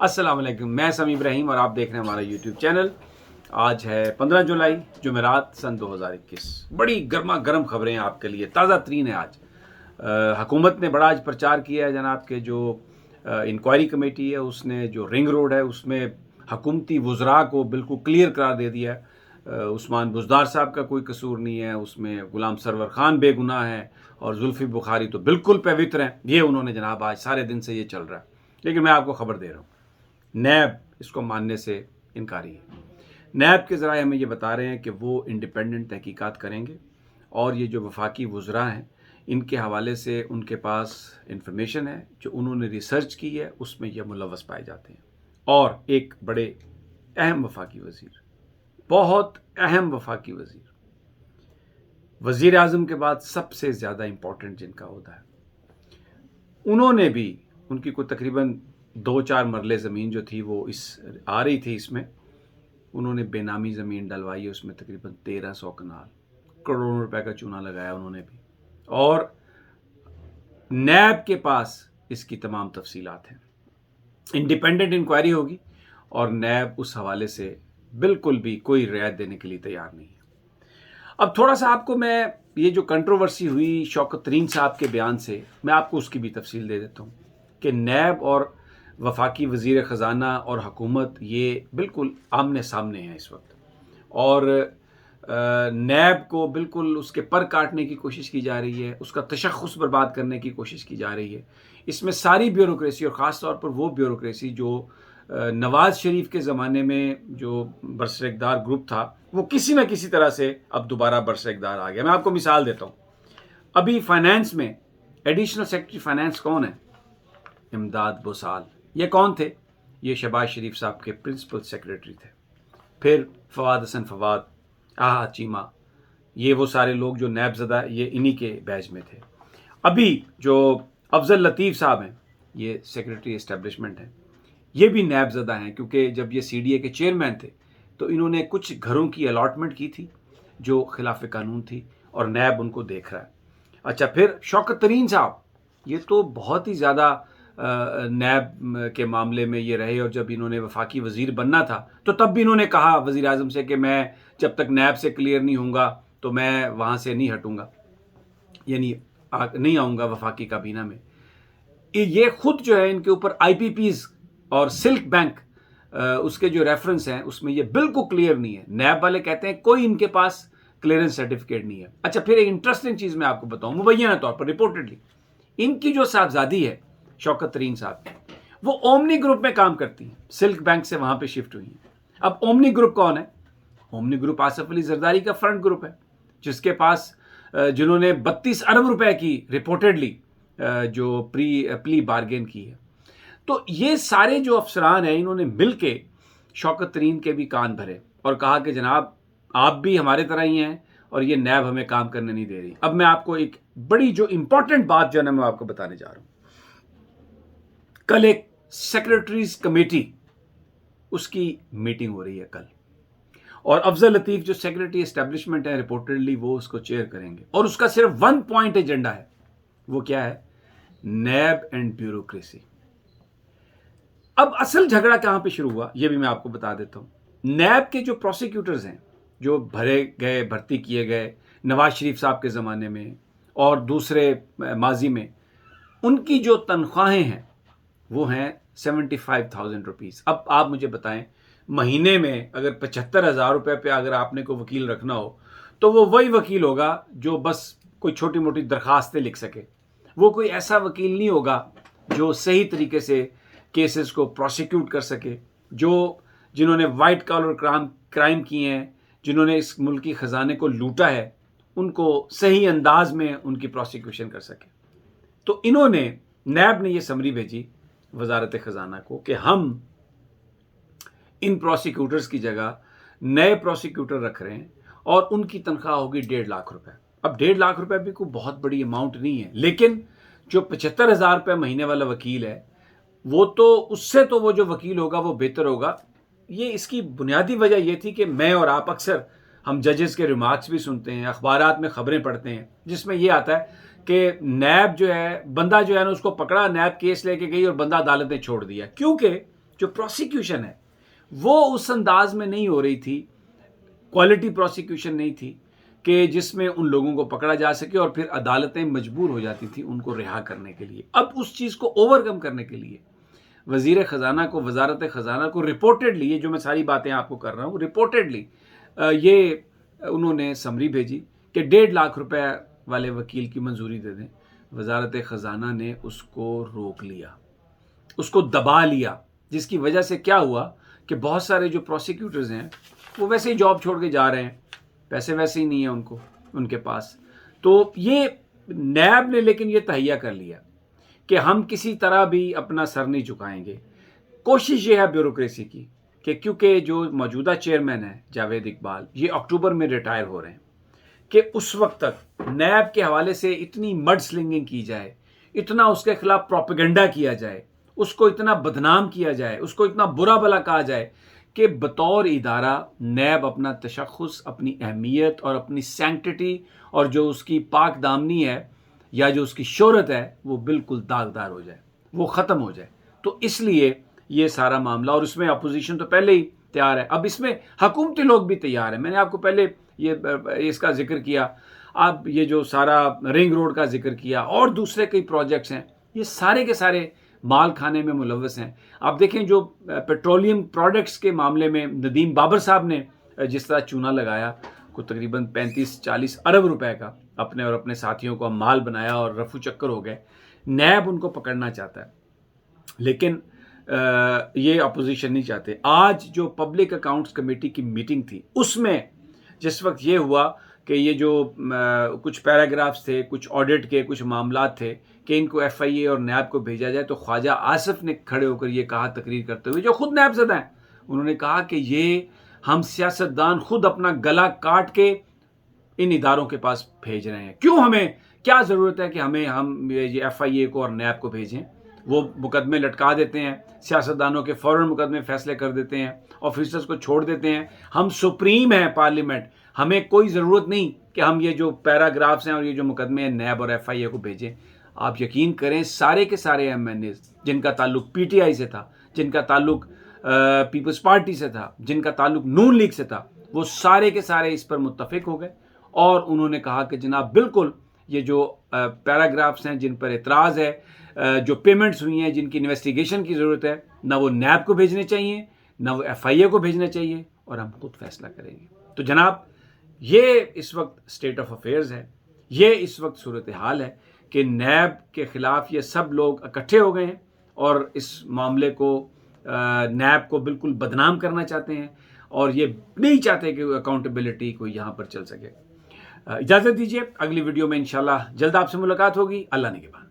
अस्सलाम वालेकुम, मैं समी इब्राहिम और आप देख रहे हैं हमारा यूट्यूब चैनल। आज है 15 जुलाई जुमेरात सन 2021। बड़ी गर्मा गर्म खबरें आपके लिए, ताज़ा तरीन है आज। हुकूमत ने बड़ा आज प्रचार किया है जनाब के जो इंक्वायरी कमेटी है उसने जो रिंग रोड है उसमें हुकूमती वज़रा को बिल्कुल क्लियर करार दे दिया है। उस्मान बुज़दार साहब का कोई कसूर नहीं है, उसमें गुलाम सरवर ख़ान बेगुनाह है और जुल्फ़ी बुखारी तो बिल्कुल पवित्र हैं। ये उन्होंने जनाब आज सारे दिन से ये चल रहा है, लेकिन मैं आपको ख़बर दे रहा हूँ नैब इसको मानने से इनकारी है। नैब के ज़राए हमें ये बता रहे हैं कि वो इंडिपेंडेंट तहकीकात करेंगे और ये जो वफाकी वज़रा हैं इनके हवाले से उनके पास इंफॉर्मेशन है, जो उन्होंने रिसर्च की है उसमें यह मुलव्वस पाए जाते हैं। और एक बड़े अहम वफाकी वज़ीर, बहुत अहम वफाकी वज़ीर, वज़ीर आज़म के बाद सबसे ज़्यादा इम्पोर्टेंट जिनका ओहदा है, उन्होंने भी उनकी कोई तकरीबन 2-4 मरले ज़मीन जो थी वो आ रही थी इसमें, उन्होंने बेनामी ज़मीन डलवाई है, उसमें तकरीबन 1300 कनाल, करोड़ों रुपए का चूना लगाया उन्होंने भी। और नैब के पास इसकी तमाम तफसीलात हैं। इंडिपेंडेंट इंक्वायरी होगी और नैब उस हवाले से बिल्कुल भी कोई रियायत देने के लिए तैयार नहीं है। अब थोड़ा सा आपको मैं ये जो कंट्रोवर्सी हुई शौकत तरीन साहब के बयान से, मैं आपको उसकी भी तफसील दे देता हूँ कि नैब और वफाकी वज़ीर ख़जाना और हुकूमत ये बिल्कुल आमने सामने हैं इस वक्त। और नैब को बिल्कुल उसके पर काटने की कोशिश की जा रही है, उसका तशख़्ख़ुस बर्बाद करने की कोशिश की जा रही है। इसमें सारी ब्यूरोक्रेसी और ख़ास तौर पर वो ब्यूरोक्रेसी जो नवाज़ शरीफ के ज़माने में जो बरसरकदार ग्रुप था वो किसी न किसी तरह से अब दोबारा बरसरकदार आ गया। मैं आपको मिसाल देता हूँ। अभी फाइनेंस में एडिशनल सेक्रेटरी फाइनेंस कौन है? इमदाद बोसाल। ये कौन थे? ये शहबाज शरीफ साहब के प्रिंसिपल सेक्रेटरी थे। फिर फवाद हसन फवाद, आहा चीमा, ये वो सारे लोग जो नैबज़दा ये इन्हीं के बैच में थे। अभी जो अफजल लतीफ़ साहब हैं ये सेक्रेटरी एस्टेब्लिशमेंट हैं, ये भी नैबज़दा हैं क्योंकि जब ये CDA के चेयरमैन थे तो इन्होंने कुछ घरों की अलॉटमेंट की थी जो खिलाफ कानून थी और नैब उनको देख रहा है। अच्छा, फिर शौकत तरीन साहब, ये तो बहुत ही ज़्यादा नैब के मामले में ये रहे और जब इन्होंने वफाकी वज़ीर बनना था तो तब भी इन्होंने कहा वज़ीर आज़म से कि मैं जब तक नैब से क्लियर नहीं होऊंगा तो मैं वहाँ से नहीं हटूंगा, यानी नहीं आऊँगा वफाकी काबीना में। ये खुद जो है इनके ऊपर IPPs और सिल्क बैंक उसके जो रेफरेंस हैं उसमें ये बिल्कुल क्लियर नहीं है। नैब वाले कहते हैं कोई इनके पास क्लियरेंस सर्टिफिकेट नहीं है। अच्छा, फिर एक इंटरेस्टिंग चीज़ मैं आपको बताऊँ, मुबैना तौर पर रिपोर्टेडली इनकी जो साहबजादी है शौकत तरीन साहब की, वो ओमनी ग्रुप में काम करती हैं, सिल्क बैंक से वहाँ पे शिफ्ट हुई हैं। अब ओमनी ग्रुप कौन है? ओमनी ग्रुप आसिफ अली जरदारी का फ्रंट ग्रुप है, जिसके पास जिन्होंने 32 अरब रुपए की रिपोर्टेडली जो प्ली बार्गेन की है। तो ये सारे जो अफसरान हैं इन्होंने मिल के शौकत तरीन के भी कान भरे और कहा कि जनाब आप भी हमारे तरह ही हैं और ये नैब हमें काम करने नहीं दे रही। अब मैं आपको एक बड़ी जो इंपॉर्टेंट बात जो है ना मैं आपको बताने जा रहा हूँ। कल एक सेक्रेटरीज कमेटी उसकी मीटिंग हो रही है कल, और अफजल लतीफ़ जो सेक्रेटरी एस्टेब्लिशमेंट है रिपोर्टेडली वो उसको चेयर करेंगे और उसका सिर्फ 1 पॉइंट एजेंडा है। वो क्या है? नैब एंड ब्यूरोक्रेसी। अब असल झगड़ा कहां पे शुरू हुआ ये भी मैं आपको बता देता हूं। नैब के जो प्रोसिक्यूटर्स हैं जो भर्ती किए गए नवाज शरीफ साहब के ज़माने में और दूसरे माजी में, उनकी जो तनख्वाहें हैं वो हैं 75,000 रुपीज़। अब आप मुझे बताएं, महीने में अगर 75,000 रुपये पे अगर आपने को वकील रखना हो तो वो वही वकील होगा जो बस कोई छोटी मोटी दरखास्तें लिख सके। वो कोई ऐसा वकील नहीं होगा जो सही तरीके से केसेस को प्रोसिक्यूट कर सके, जो जिन्होंने वाइट कॉलर क्राइम किए हैं, जिन्होंने इस मुल्क की ख़जाने को लूटा है, उनको सही अंदाज में उनकी प्रोसिक्यूशन कर सके। तो इन्होंने, नैब ने ये समरी भेजी वजारत ख़जाना को कि हम इन प्रोसिक्यूटर्स की जगह नए प्रोसिक्यूटर रख रहे हैं और उनकी तनख्वाह होगी 1.5 लाख रुपए। अब 1.5 लाख रुपए भी कोई बहुत बड़ी अमाउंट नहीं है, लेकिन जो 75,000 रुपये महीने वाला वकील है वो तो उससे तो वो जो वकील होगा वो बेहतर होगा। ये इसकी बुनियादी वजह ये थी कि मैं और आप अक्सर हम जजेस के रिमार्क्स भी सुनते हैं, अखबारात में ख़बरें पढ़ते हैं जिसमें ये आता है कि नैब जो है, बंदा जो है ना उसको पकड़ा, नैब केस लेके गई और बंदा अदालत ने छोड़ दिया, क्योंकि जो प्रोसिक्यूशन है वो उस अंदाज में नहीं हो रही थी, क्वालिटी प्रोसिक्यूशन नहीं थी कि जिसमें उन लोगों को पकड़ा जा सके और फिर अदालतें मजबूर हो जाती थी उनको रिहा करने के लिए। अब उस चीज़ को ओवरकम करने के लिए वज़ीर ख़ज़ाना को, वज़ारत ख़ज़ाना को रिपोर्टेडली, ये जो मैं सारी बातें आपको कर रहा हूँ, रिपोर्टेडली ये उन्होंने समरी भेजी कि 1.5 लाख रुपए वाले वकील की मंजूरी दे दें। वज़ारत ख़ज़ाना ने उसको रोक लिया, उसको दबा लिया, जिसकी वजह से क्या हुआ कि बहुत सारे जो प्रोसिक्यूटर्स हैं वो वैसे ही जॉब छोड़ के जा रहे हैं, पैसे वैसे ही नहीं है उनके पास। तो ये नैब ने लेकिन ये तहैया कर लिया कि हम किसी तरह भी अपना सर नहीं झुकाएंगे। कोशिश ये है ब्यूरोक्रेसी की कि क्योंकि जो मौजूदा चेयरमैन है जावेद इकबाल, ये अक्टूबर में रिटायर हो रहे हैं, कि उस वक्त तक नैब के हवाले से इतनी मड स्लिंगिंग की जाए, इतना उसके खिलाफ प्रोपेगेंडा किया जाए, उसको इतना बदनाम किया जाए, उसको इतना बुरा भला कहा जाए कि बतौर इदारा नैब अपना तशख़्ख़ुस, अपनी अहमियत और अपनी सैंक्टिटी और जो उसकी पाक दामनी है या जो उसकी शोहरत है वो बिल्कुल दागदार हो जाए, वो ख़त्म हो जाए। तो इसलिए ये सारा मामला, और उसमें अपोजिशन तो पहले ही तैयार है, अब इसमें हुकूमती लोग भी तैयार हैं। मैंने आपको पहले ये इसका जिक्र किया, अब ये जो सारा रिंग रोड का जिक्र किया और दूसरे कई प्रोजेक्ट्स हैं, ये सारे के सारे माल खाने में मुलव्वस हैं। आप देखें जो पेट्रोलियम प्रोडक्ट्स के मामले में नदीम बाबर साहब ने जिस तरह चूना लगाया, को तकरीबन 35-40 अरब रुपए का अपने और अपने साथियों को माल बनाया और रफू चक्कर हो गए। नैब उनको पकड़ना चाहता है, लेकिन ये अपोजिशन नहीं चाहते। आज जो पब्लिक अकाउंट्स कमेटी की मीटिंग थी, उसमें जिस वक्त ये हुआ कि ये जो कुछ पैराग्राफ्स थे, कुछ ऑडिट के कुछ मामलात थे कि इनको FIA और नैब को भेजा जाए, तो ख्वाजा आसिफ ने खड़े होकर ये कहा, तकरीर करते हुए, जो खुद नैब ज़दा हैं, उन्होंने कहा कि ये हम सियासतदान खुद अपना गला काट के इन इदारों के पास भेज रहे हैं। क्यों, हमें क्या ज़रूरत है कि हम ये FIA को और नैब को भेजें? वो मुकदमे लटका देते हैं, सियासतदानों के फ़ौरन मुकदमे फ़ैसले कर देते हैं, ऑफिसर्स को छोड़ देते हैं। हम सुप्रीम हैं पार्लियामेंट, हमें कोई ज़रूरत नहीं कि हम ये जो पैराग्राफ्स हैं और ये जो मुकदमे हैं नैब और FIA को भेजें। आप यकीन करें, सारे के सारे MNA जिनका ताल्लुक PTI से था, जिनका ताल्लुक पीपल्स पार्टी से था, जिनका ताल्लुक नून लीग से था, वो सारे के सारे इस पर मुत्तफिक हो गए और उन्होंने कहा कि जनाब बिल्कुल ये जो पैराग्राफ्स हैं जिन पर एतराज़ है, जो पेमेंट्स हुई हैं, जिनकी इन्वेस्टिगेशन की ज़रूरत है, ना वो नैब को भेजने चाहिए, ना वो FIA को भेजना चाहिए, और हम खुद फैसला करेंगे। तो जनाब ये इस वक्त स्टेट ऑफ अफेयर्स है, ये इस वक्त सूरत हाल है कि नैब के ख़िलाफ़ ये सब लोग इकट्ठे हो गए हैं और इस मामले को नैब को बिल्कुल बदनाम करना चाहते हैं और ये नहीं चाहते कि अकाउंटेबिलिटी कोई यहाँ पर चल सके। इजाज़त दीजिए, अगली वीडियो में इंशाल्लाह जल्द आपसे मुलाकात होगी। अल्लाह ने के बाद।